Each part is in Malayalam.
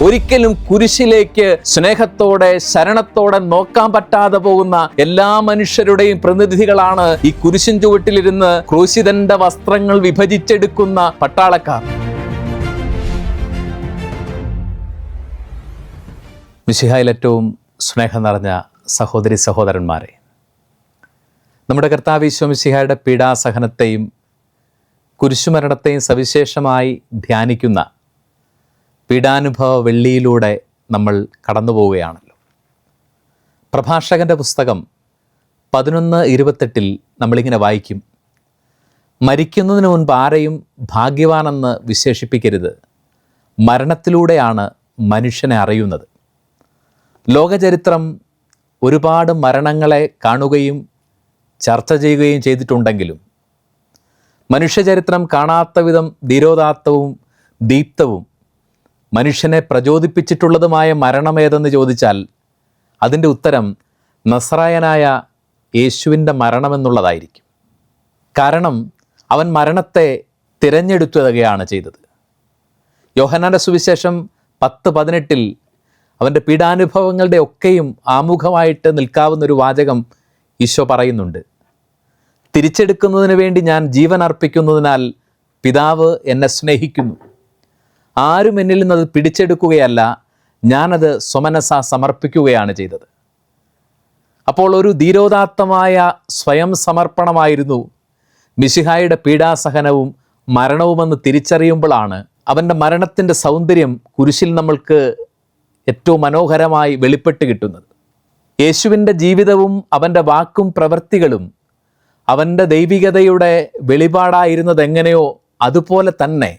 ഒരിക്കലും കുരിശിലേക്ക് സ്നേഹത്തോടെ ശരണത്തോടെ നോക്കാൻ പറ്റാതെ പോകുന്ന എല്ലാ മനുഷ്യരുടെയും പ്രതിനിധികളാണ് ഈ കുരിശിൻ ചുവട്ടിലിരുന്ന് ക്രൂശിതന്റെ വസ്ത്രങ്ങൾ വിഭജിച്ചെടുക്കുന്ന പട്ടാളക്കാർ. മിശിഹായിൽ ഏറ്റവും സ്നേഹം നിറഞ്ഞ സഹോദരി സഹോദരന്മാരെ, നമ്മുടെ കർത്താവ് ഈശോ മിശിഹായുടെ പീഡാസഹനത്തെയും കുരിശുമരണത്തെയും സവിശേഷമായി ധ്യാനിക്കുന്ന പീഡാനുഭവ വെള്ളിയിലൂടെ നമ്മൾ കടന്നു പോവുകയാണല്ലോ. പ്രഭാഷകൻ്റെ പുസ്തകം 11:28 നമ്മളിങ്ങനെ വായിക്കും: മരിക്കുന്നതിന് മുൻപ് ആരെയും ഭാഗ്യവാനെന്ന് വിശേഷിപ്പിക്കരുത്, മരണത്തിലൂടെയാണ് മനുഷ്യനെ അറിയുന്നത്. ലോകചരിത്രം ഒരുപാട് മരണങ്ങളെ കാണുകയും ചർച്ച ചെയ്യുകയും ചെയ്തിട്ടുണ്ടെങ്കിലും മനുഷ്യചരിത്രം കാണാത്ത വിധം ധീരോദാത്തവും ദീപ്തവും മനുഷ്യനെ പ്രചോദിപ്പിച്ചിട്ടുള്ളതുമായ മരണമേതെന്ന് ചോദിച്ചാൽ അതിൻ്റെ ഉത്തരം നസ്രായനായ യേശുവിൻ്റെ മരണമെന്നുള്ളതായിരിക്കും. കാരണം അവൻ മരണത്തെ തിരഞ്ഞെടുക്കുകയാണ് ചെയ്തത്. യോഹന്നാൻ്റെ സുവിശേഷം 10:18 അവൻ്റെ പീഡാനുഭവങ്ങളുടെ ഒക്കെയും ആമുഖമായിട്ട് നിൽക്കാവുന്നൊരു വാചകം ഈശോ പറയുന്നുണ്ട്: തിരിച്ചെടുക്കുന്നതിന് വേണ്ടി ഞാൻ ജീവൻ അർപ്പിക്കുന്നതിനാൽ പിതാവ് എന്നെ സ്നേഹിക്കുന്നു. ആരും എന്നിൽ നിന്നത് പിടിച്ചെടുക്കുകയല്ല, ഞാനത് സ്വമനസ സമർപ്പിക്കുകയാണ് ചെയ്തത്. അപ്പോൾ ഒരു ധീരോദാത്തമായ സ്വയം സമർപ്പണമായിരുന്നു മിശിഹായുടെ പീഡാസഹനവും മരണവുമെന്ന് തിരിച്ചറിയുമ്പോഴാണ് അവൻ്റെ മരണത്തിൻ്റെ സൗന്ദര്യം കുരിശിൽ നമ്മൾക്ക് ഏറ്റവും മനോഹരമായി വെളിപ്പെട്ട് കിട്ടുന്നത്. യേശുവിൻ്റെ ജീവിതവും അവൻ്റെ വാക്കും പ്രവൃത്തികളും അവൻ്റെ ദൈവികതയുടെ വെളിപാടായിരുന്നത് എങ്ങനെയോ അതുപോലെ തന്നെ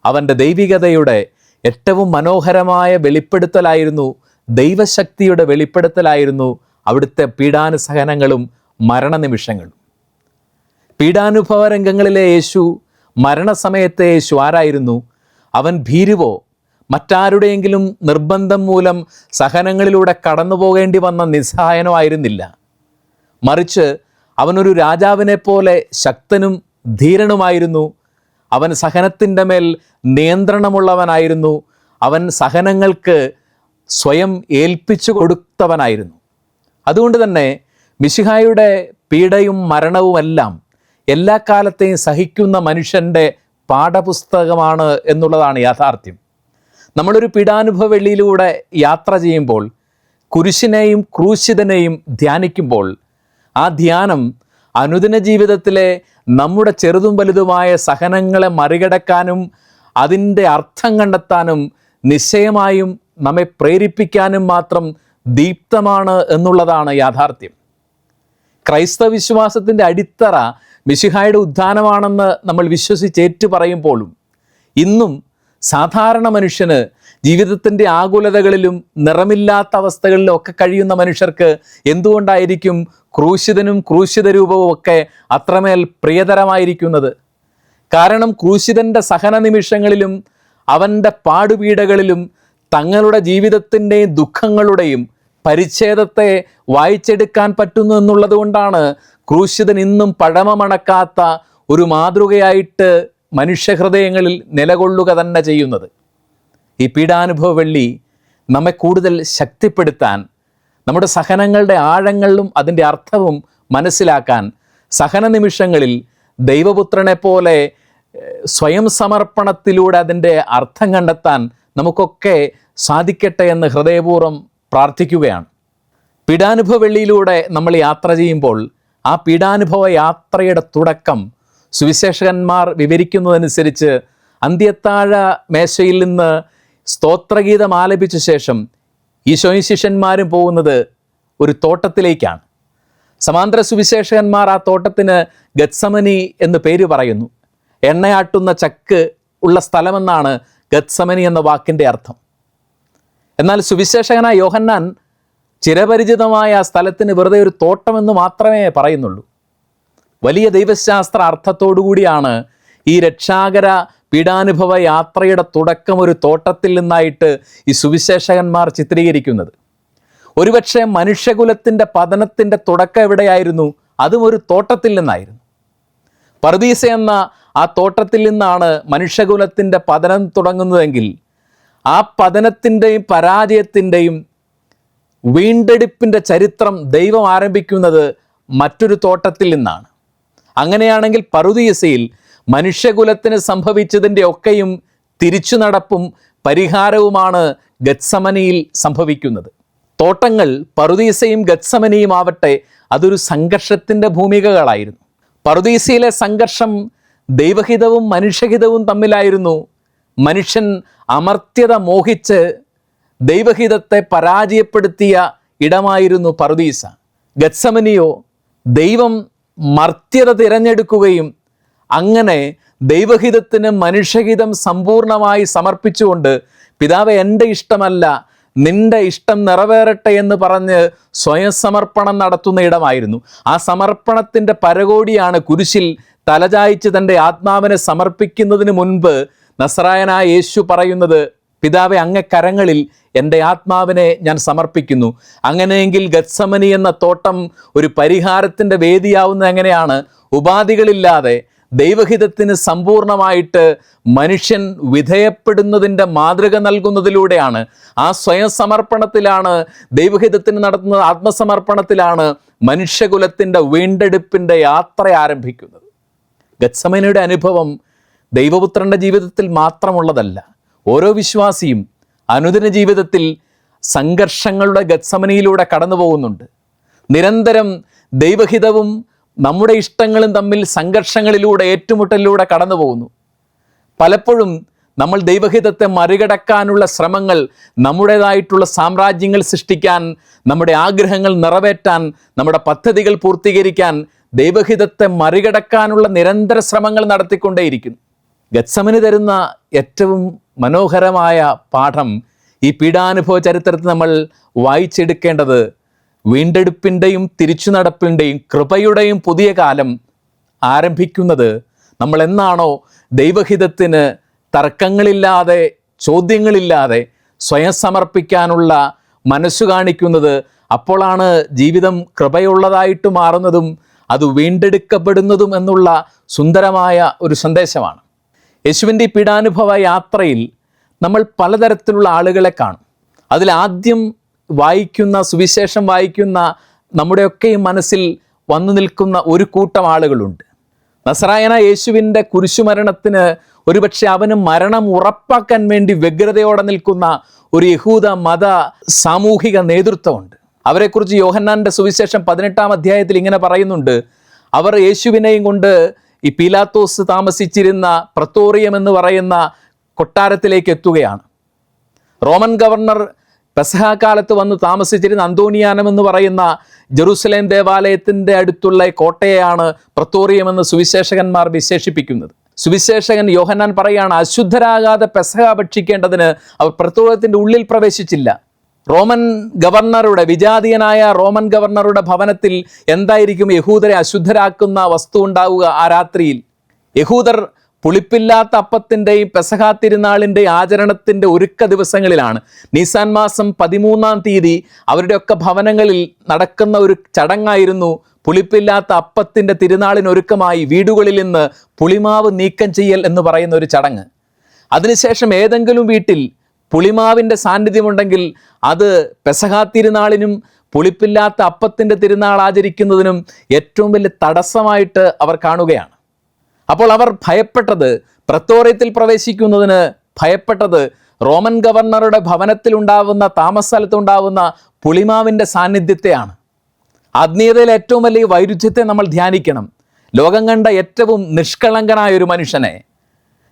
അവൻ്റെ ദൈവികതയുടെ ഏറ്റവും മനോഹരമായ വെളിപ്പെടുത്തലായിരുന്നു, ദൈവശക്തിയുടെ വെളിപ്പെടുത്തലായിരുന്നു അവിടുത്തെ പീഡാനുസഹനങ്ങളും മരണനിമിഷങ്ങളും. പീഡാനുഭവ രംഗങ്ങളിലെ യേശു, മരണസമയത്തെ യേശു ആരായിരുന്നു? അവൻ ഭീരുവോ മറ്റാരുടെയെങ്കിലും നിർബന്ധം മൂലം സഹനങ്ങളിലൂടെ കടന്നു പോകേണ്ടി വന്ന നിസ്സഹായനോ ആയിരുന്നില്ല. മറിച്ച് അവനൊരു രാജാവിനെ പോലെ ശക്തനും ധീരനുമായിരുന്നു. അവൻ സഹനത്തിൻ്റെ മേൽ നിയന്ത്രണമുള്ളവനായിരുന്നു. അവൻ സഹനങ്ങൾക്ക് സ്വയം ഏൽപ്പിച്ചു കൊടുത്തവനായിരുന്നു. അതുകൊണ്ട് തന്നെ മിശിഹായുടെ പീഡയും മരണവുമെല്ലാം എല്ലാ കാലത്തെയും സഹിക്കുന്ന മനുഷ്യൻ്റെ പാഠപുസ്തകമാണ് എന്നുള്ളതാണ് യാഥാർത്ഥ്യം. നമ്മളൊരു പീഡാനുഭവ വെള്ളിയിലൂടെ യാത്ര ചെയ്യുമ്പോൾ, കുരിശിനെയും ക്രൂശിതനെയും ധ്യാനിക്കുമ്പോൾ, ആ ധ്യാനം അനുദിന ജീവിതത്തിലെ നമ്മുടെ ചെറുതും വലുതുമായ സഹനങ്ങളെ മറികടക്കാനും അതിൻ്റെ അർത്ഥം കണ്ടെത്താനും നിശ്ചയമായും നമ്മെ പ്രേരിപ്പിക്കാനും മാത്രം ദീപ്തമാണ് എന്നുള്ളതാണ് യാഥാർത്ഥ്യം. ക്രൈസ്തവ വിശ്വാസത്തിൻ്റെ അടിത്തറ മിശിഹായുടെ ഉത്ഥാനമാണെന്ന് നമ്മൾ വിശ്വസിച്ചേറ്റു പറയുമ്പോഴും ഇന്നും സാധാരണ മനുഷ്യന് ജീവിതത്തിൻ്റെ ആകുലതകളിലും നിറമില്ലാത്ത അവസ്ഥകളിലും ഒക്കെ കഴിയുന്ന മനുഷ്യർക്ക് എന്തുകൊണ്ടായിരിക്കും ക്രൂശിതനും ക്രൂശിത രൂപവും ഒക്കെ അത്രമേൽ പ്രിയതരമായിരിക്കുന്നത്? കാരണം ക്രൂശിതൻ്റെ സഹന നിമിഷങ്ങളിലും അവൻ്റെ പാടുപീഡകളിലും തങ്ങളുടെ ജീവിതത്തിൻ്റെയും ദുഃഖങ്ങളുടെയും പരിച്ഛേദത്തെ വായിച്ചെടുക്കാൻ പറ്റുന്നു എന്നുള്ളത് കൊണ്ടാണ് ക്രൂശിതൻ ഇന്നും പഴമ മണക്കാത്ത ഒരു മാതൃകയായിട്ട് മനുഷ്യഹൃദയങ്ങളിൽ നിലകൊള്ളുക തന്നെ ചെയ്യുന്നത്. ഈ പീഡാനുഭവ വെള്ളി നമ്മെ കൂടുതൽ ശക്തിപ്പെടുത്താൻ, നമ്മുടെ സഹനങ്ങളുടെ ആഴങ്ങളിലും അതിൻ്റെ അർത്ഥവും മനസ്സിലാക്കാൻ, സഹന നിമിഷങ്ങളിൽ ദൈവപുത്രനെ പോലെ സ്വയം സമർപ്പണത്തിലൂടെ അതിൻ്റെ അർത്ഥം കണ്ടെത്താൻ നമുക്കൊക്കെ സാധിക്കട്ടെ എന്ന് ഹൃദയപൂർവ്വം പ്രാർത്ഥിക്കുകയാണ്. പീഡാനുഭവ വെള്ളിയിലൂടെ നമ്മൾ യാത്ര ചെയ്യുമ്പോൾ ആ പീഡാനുഭവ യാത്രയുടെ തുടക്കം സുവിശേഷകന്മാർ വിവരിക്കുന്നതനുസരിച്ച് അന്ത്യത്താഴ മേശയിൽ നിന്ന് സ്തോത്രഗീതം ആലപിച്ച ശേഷം ഈശോയും ശിഷ്യന്മാരും പോകുന്നത് ഒരു തോട്ടത്തിലേക്കാണ്. സമാന്തര സുവിശേഷകന്മാർ ആ തോട്ടത്തിന് ഗത്സമനി എന്ന് പേര് പറയുന്നു. എണ്ണയാട്ടുന്ന ചക്ക് ഉള്ള സ്ഥലമെന്നാണ് ഗത്സമനി എന്ന വാക്കിൻ്റെ അർത്ഥം. എന്നാൽ സുവിശേഷകനായ യോഹന്നാൻ ചിരപരിചിതമായ ആ സ്ഥലത്തിന് വെറുതെ ഒരു തോട്ടമെന്ന് മാത്രമേ പറയുന്നുള്ളൂ. വലിയ ദൈവശാസ്ത്ര അർത്ഥത്തോടുകൂടിയാണ് ഈ രക്ഷാകര പീഡാനുഭവ യാത്രയുടെ തുടക്കം ഒരു തോട്ടത്തിൽ നിന്നായിട്ട് ഈ സുവിശേഷകന്മാർ ചിത്രീകരിക്കുന്നത്. ഒരുപക്ഷെ മനുഷ്യകുലത്തിൻ്റെ പതനത്തിൻ്റെ തുടക്കം എവിടെയായിരുന്നു? അതും ഒരു തോട്ടത്തിൽ നിന്നായിരുന്നു. പർദീസ എന്ന ആ തോട്ടത്തിൽ നിന്നാണ് മനുഷ്യകുലത്തിൻ്റെ പതനം തുടങ്ങുന്നതെങ്കിൽ ആ പതനത്തിൻ്റെയും പരാജയത്തിൻ്റെയും വീണ്ടെടുപ്പിൻ്റെ ചരിത്രം ദൈവം ആരംഭിക്കുന്നത് മറ്റൊരു തോട്ടത്തിൽ നിന്നാണ്. അങ്ങനെയാണെങ്കിൽ പറുദീസയിൽ മനുഷ്യകുലത്തിന് സംഭവിച്ചതിൻ്റെ ഒക്കെയും തിരിച്ചു നടപ്പും പരിഹാരവുമാണ് ഗത്സമനിയിൽ സംഭവിക്കുന്നത്. തോട്ടങ്ങൾ, പറുദീസയും ഗത്സമനിയും ആവട്ടെ, അതൊരു സംഘർഷത്തിൻ്റെ ഭൂമികകളായിരുന്നു. പറുദീസയിലെ സംഘർഷം ദൈവഹിതവും മനുഷ്യഹിതവും തമ്മിലായിരുന്നു. മനുഷ്യൻ അമർത്യത മോഹിച്ച് ദൈവഹിതത്തെ പരാജയപ്പെടുത്തിയ ഇടമായിരുന്നു പറുദീസ. ഗത്സമനിയോ ദൈവം മർത്യത തിരഞ്ഞെടുക്കുകയും അങ്ങനെ ദൈവഹിതത്തിന് മനുഷ്യഹിതം സമ്പൂർണമായി സമർപ്പിച്ചുകൊണ്ട് പിതാവേ, എൻ്റെ ഇഷ്ടമല്ല നിന്റെ ഇഷ്ടം നിറവേറട്ടെ എന്ന് പറഞ്ഞ് സ്വയം സമർപ്പണം നടത്തുന്ന ഇടമായിരുന്നു. ആ സമർപ്പണത്തിൻ്റെ പരകോടിയാണ് കുരിശിൽ തലചായ്ച്ച് തൻ്റെ ആത്മാവിനെ സമർപ്പിക്കുന്നതിന് മുൻപ് നസറായനായ യേശു പറയുന്നത്, പിതാവേ, അങ്ങേ കരങ്ങളിൽ എൻ്റെ ആത്മാവിനെ ഞാൻ സമർപ്പിക്കുന്നു. അങ്ങനെയെങ്കിൽ ഗത്സമനി എന്ന തോട്ടം ഒരു പരിഹാരത്തിൻ്റെ വേദിയാവുന്നത് എങ്ങനെയാണ്? ഉപാധികളില്ലാതെ ദൈവഹിതത്തിന് സമ്പൂർണമായിട്ട് മനുഷ്യൻ വിധേയപ്പെടുന്നതിൻ്റെ മാതൃക നൽകുന്നതിലൂടെയാണ്. ആ സ്വയം സമർപ്പണത്തിലാണ്, ദൈവഹിതത്തിന് നടത്തുന്ന ആത്മസമർപ്പണത്തിലാണ് മനുഷ്യകുലത്തിൻ്റെ വീണ്ടെടുപ്പിൻ്റെ യാത്ര ആരംഭിക്കുന്നത്. ഗത്സമനിയുടെ അനുഭവം ദൈവപുത്രൻ്റെ ജീവിതത്തിൽ മാത്രമുള്ളതല്ല. ഓരോ വിശ്വാസിയും അനുദിന ജീവിതത്തിൽ സംഘർഷങ്ങളുടെ ഗത്സമനിയിലൂടെ കടന്നു പോകുന്നുണ്ട്. നിരന്തരം ദൈവഹിതവും നമ്മുടെ ഇഷ്ടങ്ങളും തമ്മിൽ സംഘർഷങ്ങളിലൂടെ, ഏറ്റുമുട്ടലിലൂടെ കടന്നു പോകുന്നു. പലപ്പോഴും നമ്മൾ ദൈവഹിതത്തെ മറികടക്കാനുള്ള ശ്രമങ്ങൾ, നമ്മുടേതായിട്ടുള്ള സാമ്രാജ്യങ്ങൾ സൃഷ്ടിക്കാൻ, നമ്മുടെ ആഗ്രഹങ്ങൾ നിറവേറ്റാൻ, നമ്മുടെ പദ്ധതികൾ പൂർത്തീകരിക്കാൻ ദൈവഹിതത്തെ മറികടക്കാനുള്ള നിരന്തര ശ്രമങ്ങൾ നടത്തിക്കൊണ്ടേയിരിക്കുന്നു. ഗത്സമനി തരുന്ന ഏറ്റവും മനോഹരമായ പാഠം ഈ പീഡാനുഭവ ചരിത്രത്തിൽ നമ്മൾ വായിച്ചെടുക്കേണ്ടത്, വീണ്ടെടുപ്പിൻ്റെയും തിരിച്ചുനടപ്പിൻ്റെയും കൃപയുടെയും പുതിയ കാലം ആരംഭിക്കുന്നത് നമ്മൾ എന്നാണോ ദൈവഹിതത്തിന് തർക്കങ്ങളില്ലാതെ, ചോദ്യങ്ങളില്ലാതെ സ്വയം സമർപ്പിക്കാനുള്ള മനസ്സു കാണിക്കുന്നത്, അപ്പോഴാണ് ജീവിതം കൃപയുള്ളതായിട്ട് മാറുന്നതും അത് വീണ്ടെടുക്കപ്പെടുന്നതും എന്നുള്ള സുന്ദരമായ ഒരു സന്ദേശമാണ്. യേശുവിൻ്റെ പീഡാനുഭവ യാത്രയിൽ നമ്മൾ പലതരത്തിലുള്ള ആളുകളെ കാണും. അതിലാദ്യം വായിക്കുന്ന, സുവിശേഷം വായിക്കുന്ന നമ്മുടെയൊക്കെ മനസ്സിൽ വന്നു നിൽക്കുന്ന ഒരു കൂട്ടം ആളുകളുണ്ട്. നസറായന യേശുവിൻ്റെ കുരിശുമരണത്തിന് ഒരുപക്ഷെ അവന് മരണം ഉറപ്പാക്കാൻ വേണ്ടി വ്യഗ്രതയോടെ നിൽക്കുന്ന ഒരു യഹൂദ മത സാമൂഹിക നേതൃത്വമുണ്ട്. അവരെക്കുറിച്ച് യോഹന്നാൻ്റെ സുവിശേഷം 18-ാം അധ്യായത്തിൽ ഇങ്ങനെ പറയുന്നുണ്ട്. അവർ യേശുവിനെയും കൊണ്ട് ഈ പീലാത്തോസ് താമസിച്ചിരുന്ന പ്രത്തോറിയം എന്ന് പറയുന്ന കൊട്ടാരത്തിലേക്ക് എത്തുകയാണ്. റോമൻ ഗവർണർ പെസഹ കാലത്ത് വന്ന് താമസിച്ചിരുന്ന അന്തോണിയാനം എന്ന് പറയുന്ന ജെറുസലേം ദേവാലയത്തിൻ്റെ അടുത്തുള്ള കോട്ടയെയാണ് പ്രത്തോറിയം എന്ന് സുവിശേഷകന്മാർ വിശേഷിപ്പിക്കുന്നത്. സുവിശേഷകൻ യോഹന്നാൻ പറയുകയാണ്, അശുദ്ധരാകാതെ പെസഹ ഭക്ഷിക്കേണ്ടതിന് അവർ പ്രത്തോറിയത്തിൻ്റെ ഉള്ളിൽ പ്രവേശിച്ചില്ല. റോമൻ ഗവർണറുടെ, വിജാതീയനായ റോമൻ ഗവർണറുടെ ഭവനത്തിൽ എന്തായിരിക്കും യഹൂദരെ അശുദ്ധരാക്കുന്ന വസ്തു ഉണ്ടാവുക? ആ രാത്രിയിൽ യഹൂദർ പുളിപ്പില്ലാത്ത അപ്പത്തിൻ്റെയും പെസഹ തിരുനാളിൻ്റെയും ആചരണത്തിൻ്റെ ഒരുക്ക ദിവസങ്ങളിലാണ്, നീസാൻ മാസം 13-ാം തീയതി അവരുടെയൊക്കെ ഭവനങ്ങളിൽ നടക്കുന്ന ഒരു ചടങ്ങായിരുന്നു പുളിപ്പില്ലാത്ത അപ്പത്തിൻ്റെ തിരുനാളിനൊരുക്കമായി വീടുകളിൽ നിന്ന് പുളിമാവ് നീക്കം ചെയ്യൽ എന്ന് പറയുന്ന ഒരു ചടങ്ങ്. അതിനുശേഷം ഏതെങ്കിലും വീട്ടിൽ പുളിമാവിൻ്റെ സാന്നിധ്യമുണ്ടെങ്കിൽ അത് പെസഹ തിരുനാളിനും പുളിപ്പില്ലാത്ത അപ്പത്തിൻ്റെ തിരുനാൾ ആചരിക്കുന്നതിനും ഏറ്റവും വലിയ തടസ്സമായിട്ട് അവർ കാണുകയാണ്. അപ്പോൾ അവർ ഭയപ്പെട്ടത്, പ്രത്തോറിയത്തിൽ പ്രവേശിക്കുന്നതിന് ഭയപ്പെട്ടത് റോമൻ ഗവർണറുടെ ഭവനത്തിലുണ്ടാവുന്ന, താമസ സ്ഥലത്തുണ്ടാവുന്ന പുളിമാവിൻ്റെ സാന്നിധ്യത്തെയാണ്. ആത്മീയതയിൽ ഏറ്റവും വലിയ വൈരുദ്ധ്യത്തെ നമ്മൾ ധ്യാനിക്കണം. ലോകം കണ്ട ഏറ്റവും നിഷ്കളങ്കനായ ഒരു മനുഷ്യനെ,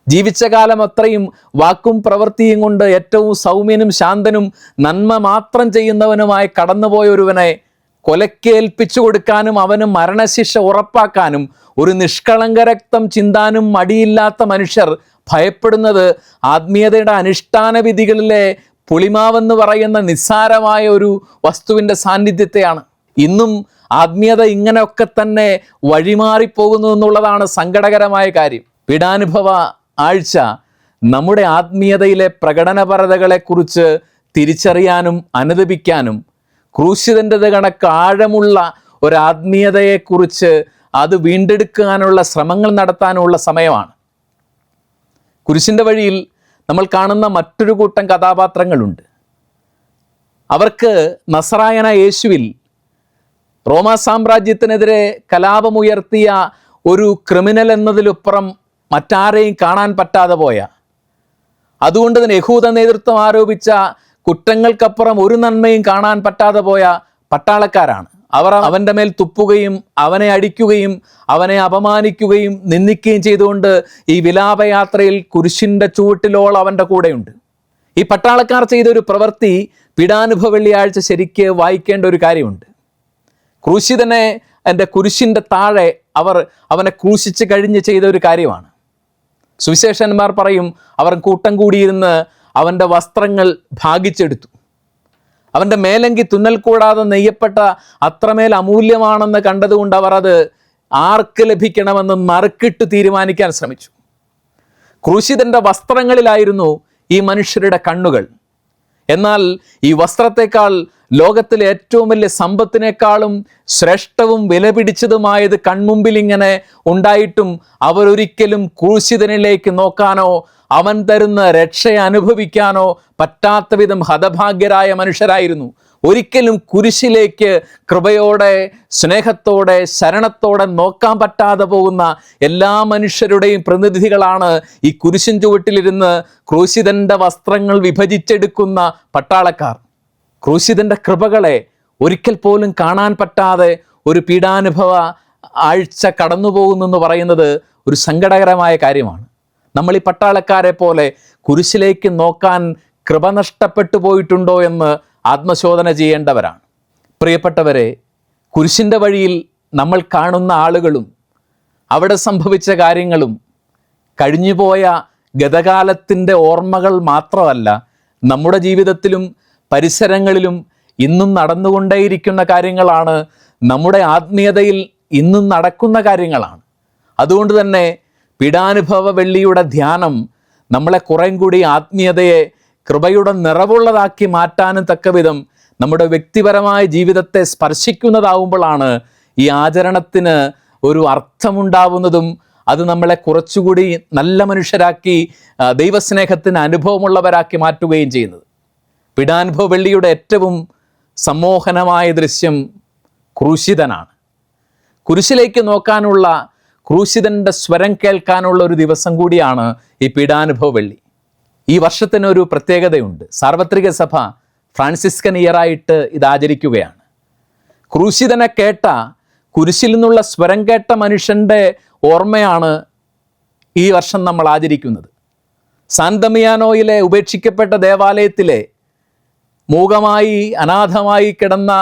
ജീവിച്ച കാലം അത്രയും വാക്കും പ്രവൃത്തിയും കൊണ്ട് ഏറ്റവും സൗമ്യനും ശാന്തനും നന്മ മാത്രം ചെയ്യുന്നവനുമായി കടന്നുപോയ ഒരുവനെ കൊലക്കേൽപ്പിച്ചു കൊടുക്കാനും അവന് മരണശിക്ഷ ഉറപ്പാക്കാനും ഒരു നിഷ്കളങ്ക രക്തം ചിന്താനും മടിയില്ലാത്ത മനുഷ്യർ ഭയപ്പെടുന്നത് ആത്മീയതയുടെ അനുഷ്ഠാന വിധികളിലെ പുളിമാവെന്ന് പറയുന്ന നിസ്സാരമായ ഒരു വസ്തുവിൻ്റെ സാന്നിധ്യത്തെയാണ്. ഇന്നും ആത്മീയത ഇങ്ങനെയൊക്കെ തന്നെ വഴിമാറിപ്പോകുന്നു എന്നുള്ളതാണ് സങ്കടകരമായ കാര്യം. പീഡാനുഭവ ആഴ്ച നമ്മുടെ ആത്മീയതയിലെ പ്രകടനപരതകളെക്കുറിച്ച് തിരിച്ചറിയാനും അനുദപിക്കാനും ക്രൂശിതൻ്റെത് കണക്ക് ആഴമുള്ള ഒരാത്മീയതയെക്കുറിച്ച് അത് വീണ്ടെടുക്കാനുള്ള ശ്രമങ്ങൾ നടത്താനുള്ള സമയമാണ്. കുരിശിൻ്റെ വഴിയിൽ നമ്മൾ കാണുന്ന മറ്റൊരു കൂട്ടം കഥാപാത്രങ്ങളുണ്ട്. അവർക്ക് നസറായന യേശുവിൽ റോമാ സാമ്രാജ്യത്തിനെതിരെ കലാപമുയർത്തിയ ഒരു ക്രിമിനൽ എന്നതിലുപ്പുറം മറ്റാരെയും കാണാൻ പറ്റാതെ പോയ, അതുകൊണ്ട് തന്നെ യഹൂദ നേതൃത്വം ആരോപിച്ച കുറ്റങ്ങൾക്കപ്പുറം ഒരു നന്മയും കാണാൻ പറ്റാതെ പോയ പട്ടാളക്കാരാണ്. അവർ അവൻ്റെ മേൽ തുപ്പുകയും അവനെ അടിക്കുകയും അവനെ അപമാനിക്കുകയും നിന്ദിക്കുകയും ചെയ്തുകൊണ്ട് ഈ വിലാപയാത്രയിൽ കുരിശിൻ്റെ ചുവട്ടിലോളം അവൻ്റെ കൂടെയുണ്ട്. ഈ പട്ടാളക്കാർ ചെയ്ത ഒരു പ്രവൃത്തി പീഡാനുഭവ വെള്ളിയാഴ്ച ശരിക്ക് വായിക്കേണ്ട ഒരു കാര്യമുണ്ട്. ക്രൂശിതനെ എൻ്റെ കുരിശിൻ്റെ താഴെ അവർ അവനെ ക്രൂശിച്ച് കഴിഞ്ഞ് ചെയ്ത ഒരു കാര്യമാണ്. സുവിശേഷന്മാർ പറയും, അവർ കൂട്ടം കൂടിയിരുന്ന് അവൻ്റെ വസ്ത്രങ്ങൾ ഭാഗിച്ചെടുത്തു. അവൻ്റെ മേലങ്കി തുന്നൽ കൂടാതെ നെയ്യപ്പെട്ട അത്രമേൽ അമൂല്യമാണെന്ന് കണ്ടതുകൊണ്ട് അവർ അത് ആർക്ക് ലഭിക്കണമെന്ന് നറുക്കിട്ട് തീരുമാനിക്കാൻ ശ്രമിച്ചു. ക്രൂശിതൻ്റെ വസ്ത്രങ്ങളിലായിരുന്നു ഈ മനുഷ്യരുടെ കണ്ണുകൾ. എന്നാൽ ഈ വസ്ത്രത്തെക്കാൾ ലോകത്തിലെ ഏറ്റവും വലിയ സമ്പത്തിനേക്കാളും ശ്രേഷ്ഠവും വിലപിടിച്ചതുമായത് കൺമുമ്പിൽ ഇങ്ങനെ ഉണ്ടായിട്ടും അവരൊരിക്കലും ക്രൂശിതനിലേക്ക് നോക്കാനോ അവൻ തരുന്ന രക്ഷയെ അനുഭവിക്കാനോ പറ്റാത്ത വിധം ഹതഭാഗ്യരായ മനുഷ്യരായിരുന്നു. ഒരിക്കലും കുരിശിലേക്ക് കൃപയോടെ, സ്നേഹത്തോടെ, ശരണത്തോടെ നോക്കാൻ പറ്റാതെ പോകുന്ന എല്ലാ മനുഷ്യരുടെയും പ്രതിനിധികളാണ് ഈ കുരിശിൻ ചുവട്ടിലിരുന്ന് ക്രൂശിതൻ്റെ വസ്ത്രങ്ങൾ വിഭജിച്ചെടുക്കുന്ന പട്ടാളക്കാർ. ക്രൂശിതൻ്റെ കൃപകളെ ഒരിക്കൽ പോലും കാണാൻ പറ്റാതെ ഒരു പീഡാനുഭവ ആഴ്ച കടന്നു പോകുന്നെന്ന് പറയുന്നത് ഒരു സങ്കടകരമായ കാര്യമാണ്. നമ്മൾ ഈ പട്ടാളക്കാരെ പോലെ കുരിശിലേക്ക് നോക്കാൻ കൃപ നഷ്ടപ്പെട്ടു പോയിട്ടുണ്ടോ എന്ന് ആത്മശോധന ചെയ്യേണ്ടവരാണ്. പ്രിയപ്പെട്ടവരെ, കുരിശിൻ്റെ വഴിയിൽ നമ്മൾ കാണുന്ന ആളുകളും അവിടെ സംഭവിച്ച കാര്യങ്ങളും കഴിഞ്ഞുപോയ ഗതകാലത്തിൻ്റെ ഓർമ്മകൾ മാത്രമല്ല, നമ്മുടെ ജീവിതത്തിലും പരിസരങ്ങളിലും ഇന്നും നടന്നുകൊണ്ടേയിരിക്കുന്ന കാര്യങ്ങളാണ്, നമ്മുടെ ആത്മീയതയിൽ ഇന്നും നടക്കുന്ന കാര്യങ്ങളാണ്. അതുകൊണ്ട് തന്നെ പീഡാനുഭവ വെള്ളിയുടെ ധ്യാനം നമ്മളെ കുറേം കൂടി ആത്മീയതയെ കൃപയുടെ നിറവുള്ളതാക്കി മാറ്റാനും തക്കവിധം നമ്മുടെ വ്യക്തിപരമായ ജീവിതത്തെ സ്പർശിക്കുന്നതാവുമ്പോഴാണ് ഈ ആചരണത്തിന് ഒരു അർത്ഥമുണ്ടാവുന്നതും അത് നമ്മളെ കുറച്ചുകൂടി നല്ല മനുഷ്യരാക്കി ദൈവസ്നേഹത്തിന് അനുഭവമുള്ളവരാക്കി മാറ്റുകയും ചെയ്യുന്നത്. പീഡാനുഭവ വെള്ളിയുടെ ഏറ്റവും സമ്മോഹനമായ ദൃശ്യം ക്രൂശിതനാണ്. കുരിശിലേക്ക് നോക്കാനുള്ള, ക്രൂശിതൻ്റെ സ്വരം കേൾക്കാനുള്ള ഒരു ദിവസം കൂടിയാണ് ഈ പീഡാനുഭവ വെള്ളി. ഈ വർഷത്തിനൊരു പ്രത്യേകതയുണ്ട്. സാർവത്രിക സഭ ഫ്രാൻസിസ്കൻ ഇയറായിട്ട് ഇത് ആചരിക്കുകയാണ്. ക്രൂശിതനെ കേട്ട, കുരിശിൽ നിന്നുള്ള സ്വരം കേട്ട മനുഷ്യൻ്റെ ഓർമ്മയാണ് ഈ വർഷം നമ്മൾ ആചരിക്കുന്നത്. സാൻ ദമിയാനോയിലെ ഉപേക്ഷിക്കപ്പെട്ട ദേവാലയത്തിലെ മൂകമായി അനാഥമായി കിടന്ന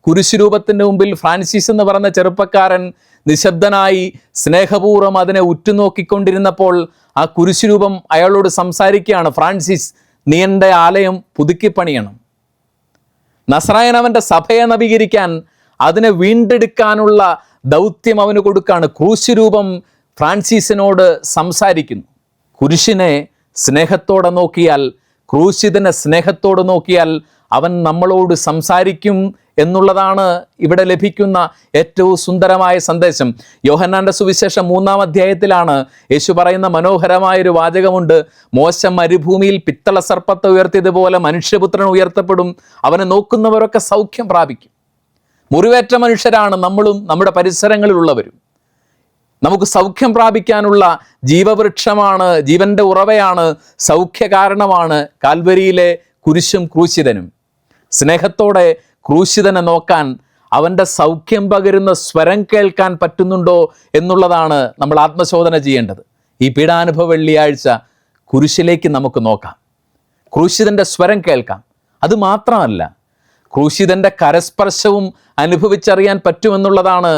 കുരിശുരൂപത്തിൻ്റെ മുമ്പിൽ ഫ്രാൻസിസ് എന്ന് പറഞ്ഞ ചെറുപ്പക്കാരൻ നിശബ്ദനായി സ്നേഹപൂർവ്വം അതിനെ ഉറ്റുനോക്കിക്കൊണ്ടിരുന്നപ്പോൾ ആ കുരിശുരൂപം അയാളോട് സംസാരിക്കുകയാണ്, ഫ്രാൻസിസ്, നീ എൻ്റെ ആലയം പുതുക്കിപ്പണിയണം. നസ്രായൻ അവൻ്റെ സഭയെ നവീകരിക്കാൻ, അതിനെ വീണ്ടെടുക്കാനുള്ള ദൗത്യം അവന് കൊടുക്കുകയാണ്. ക്രൂശുരൂപം ഫ്രാൻസിസിനോട് സംസാരിക്കുന്നു. കുരിശിനെ സ്നേഹത്തോടെ നോക്കിയാൽ, ക്രൂശിതനെ സ്നേഹത്തോടെ നോക്കിയാൽ അവൻ നമ്മളോട് സംസാരിക്കും എന്നുള്ളതാണ് ഇവിടെ ലഭിക്കുന്ന ഏറ്റവും സുന്ദരമായ സന്ദേശം. യോഹന്നാന്റെ സുവിശേഷം 3-ാം അധ്യായത്തിലാണ് യേശു പറയുന്ന മനോഹരമായൊരു വാചകമുണ്ട്. മോശ മരുഭൂമിയിൽ പിത്തള സർപ്പത്തെ ഉയർത്തിയതുപോലെ മനുഷ്യപുത്രൻ ഉയർത്തപ്പെടും, അവനെ നോക്കുന്നവരൊക്കെ സൗഖ്യം പ്രാപിക്കും. മുറിവേറ്റ മനുഷ്യരാണ് നമ്മളും നമ്മുടെ പരിസരങ്ങളിലുള്ളവരും. നമുക്ക് സൗഖ്യം പ്രാപിക്കാനുള്ള ജീവവൃക്ഷമാണ്, ജീവൻ്റെ ഉറവയാണ്, സൗഖ്യകാരണമാണ് കാൽവരിയിലെ കുരിശും ക്രൂശിതനും. സ്നേഹത്തോടെ ക്രൂശിതനെ നോക്കാൻ, അവൻ്റെ സൗഖ്യം പകരുന്ന സ്വരം കേൾക്കാൻ പറ്റുന്നുണ്ടോ എന്നുള്ളതാണ് നമ്മൾ ആത്മശോധന ചെയ്യേണ്ടത്. ഈ പീഡാനുഭവ വെള്ളിയാഴ്ച കുരിശിലേക്ക് നമുക്ക് നോക്കാം, ക്രൂശിതൻ്റെ സ്വരം കേൾക്കാം. അതുമാത്രമല്ല, ക്രൂശിതൻ്റെ കരസ്പർശവും അനുഭവിച്ചറിയാൻ പറ്റുമെന്നുള്ളതാണ്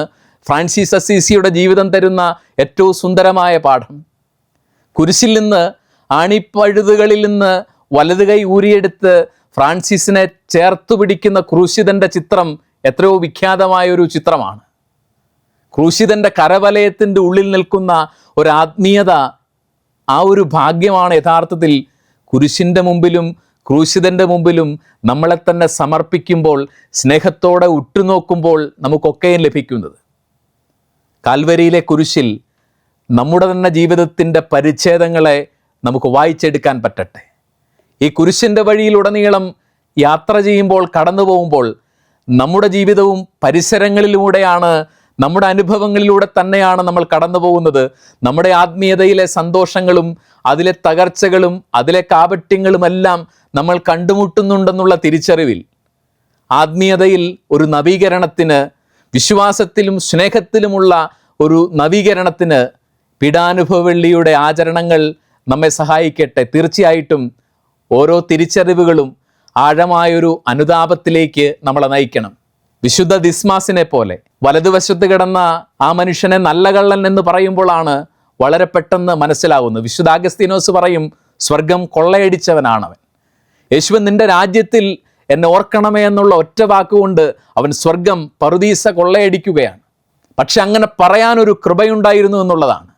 ഫ്രാൻസിസ് അസീസിയുടെ ജീവിതം തരുന്ന ഏറ്റവും സുന്ദരമായ പാഠം. കുരിശിൽ നിന്ന്, ആണിപ്പഴുതുകളിൽ നിന്ന് വലത് കൈ ഊരിയെടുത്ത് ഫ്രാൻസിസിനെ ചേർത്തു പിടിക്കുന്ന ക്രൂശിതൻ്റെ ചിത്രം എത്രയോ വിഖ്യാതമായൊരു ചിത്രമാണ്. ക്രൂശിതൻ്റെ കരവലയത്തിൻ്റെ ഉള്ളിൽ നിൽക്കുന്ന ഒരു ആത്മീയത, ആ ഒരു ഭാഗ്യമാണ് യഥാർത്ഥത്തിൽ കുരിശിൻ്റെ മുമ്പിലും ക്രൂശിതൻ്റെ മുമ്പിലും നമ്മളെ തന്നെ സമർപ്പിക്കുമ്പോൾ, സ്നേഹത്തോടെ ഉറ്റുനോക്കുമ്പോൾ നമുക്കൊക്കെയും ലഭിക്കുന്നത്. കാൽവരിയിലെ കുരിശിൽ നമ്മുടെ തന്നെ ജീവിതത്തിൻ്റെ പരിച്ഛേദങ്ങളെ നമുക്ക് വായിച്ചെടുക്കാൻ പറ്റട്ടെ. ഈ കുരിശിൻ്റെ വഴിയിലുടനീളം യാത്ര ചെയ്യുമ്പോൾ, കടന്നു പോകുമ്പോൾ നമ്മുടെ ജീവിതവും പരിസരങ്ങളിലൂടെയാണ്, നമ്മുടെ അനുഭവങ്ങളിലൂടെ തന്നെയാണ് നമ്മൾ കടന്നു പോകുന്നത്. നമ്മുടെ ആത്മീയതയിലെ സന്തോഷങ്ങളും അതിലെ തകർച്ചകളും അതിലെ കാപട്യങ്ങളുമെല്ലാം നമ്മൾ കണ്ടുമുട്ടുന്നുണ്ടെന്നുള്ള തിരിച്ചറിവിൽ ആത്മീയതയിൽ ഒരു നവീകരണത്തിന്, വിശ്വാസത്തിലും സ്നേഹത്തിലുമുള്ള ഒരു നവീകരണത്തിന് പീഡാനുഭവ വെള്ളിയുടെ ആചരണങ്ങൾ നമ്മെ സഹായിക്കട്ടെ. തീർച്ചയായിട്ടും ഓരോ തിരിച്ചറിവുകളും ആഴമായൊരു അനുതാപത്തിലേക്ക് നമ്മളെ നയിക്കണം. വിശുദ്ധ ദിസ്മാസിനെ പോലെ വലതുവശത്ത് കിടന്ന ആ മനുഷ്യനെ നല്ല കള്ളൻ എന്ന് പറയുമ്പോഴാണ് വളരെ പെട്ടെന്ന് മനസ്സിലാവുന്നത്. വിശുദ്ധ അഗസ്തീനോസ് പറയും, സ്വർഗം കൊള്ളയടിച്ചവനാണവൻ. യേശുവൻ നിന്റെ രാജ്യത്തിൽ എന്നെ ഓർക്കണമേ എന്നുള്ള ഒറ്റ വാക്കുകൊണ്ട് അവൻ സ്വർഗം പറുദീസ കൊള്ളയടിക്കുകയാണ്. പക്ഷെ അങ്ങനെ പറയാനൊരു കൃപയുണ്ടായിരുന്നു എന്നുള്ളതാണ്.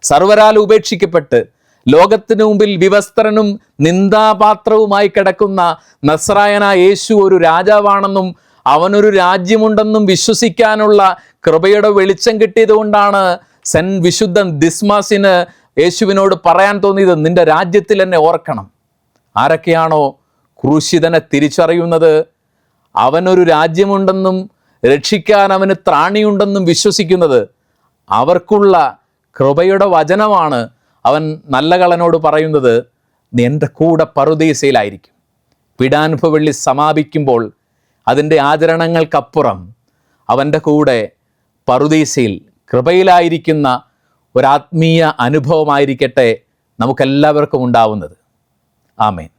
സർവരാൽ ഉപേക്ഷിക്കപ്പെട്ട് ലോകത്തിനു മുമ്പിൽ വിവസ്ത്രനും നിന്ദാപാത്രവുമായി കിടക്കുന്ന നസ്രായനായ യേശു ഒരു രാജാവാണെന്നും അവനൊരു രാജ്യമുണ്ടെന്നും വിശ്വസിക്കാനുള്ള കൃപയുടെ വെളിച്ചം കിട്ടിയതുകൊണ്ടാണ് വിശുദ്ധ ദിസ്മാസിന് യേശുവിനോട് പറയാൻ തോന്നിയത്, നിന്റെ രാജ്യത്തിൽ എന്നെ ഓർക്കണം. ആരൊക്കെയാണോ ക്രൂശിതനെ തിരിച്ചറിയുന്നത്, അവനൊരു രാജ്യമുണ്ടെന്നും രക്ഷിക്കാൻ അവന് ത്രാണിയുണ്ടെന്നും വിശ്വസിക്കുന്നത്, അവർക്കുള്ള കൃപയുടെ വചനമാണ് അവൻ നല്ല കള്ളനോട് പറയുന്നത്, നീ എൻ്റെ കൂടെ പറുദീസയിലായിരിക്കും. പീഡാനുഭവ വെള്ളി സമാപിക്കുമ്പോൾ അതിൻ്റെ ആചരണങ്ങൾക്കപ്പുറം അവൻ്റെ കൂടെ പറുദീസയിൽ കൃപയിലായിരിക്കുന്ന ഒരാത്മീയ അനുഭവമായിരിക്കട്ടെ നമുക്കെല്ലാവർക്കും ഉണ്ടാവുന്നത്. ആമേൻ.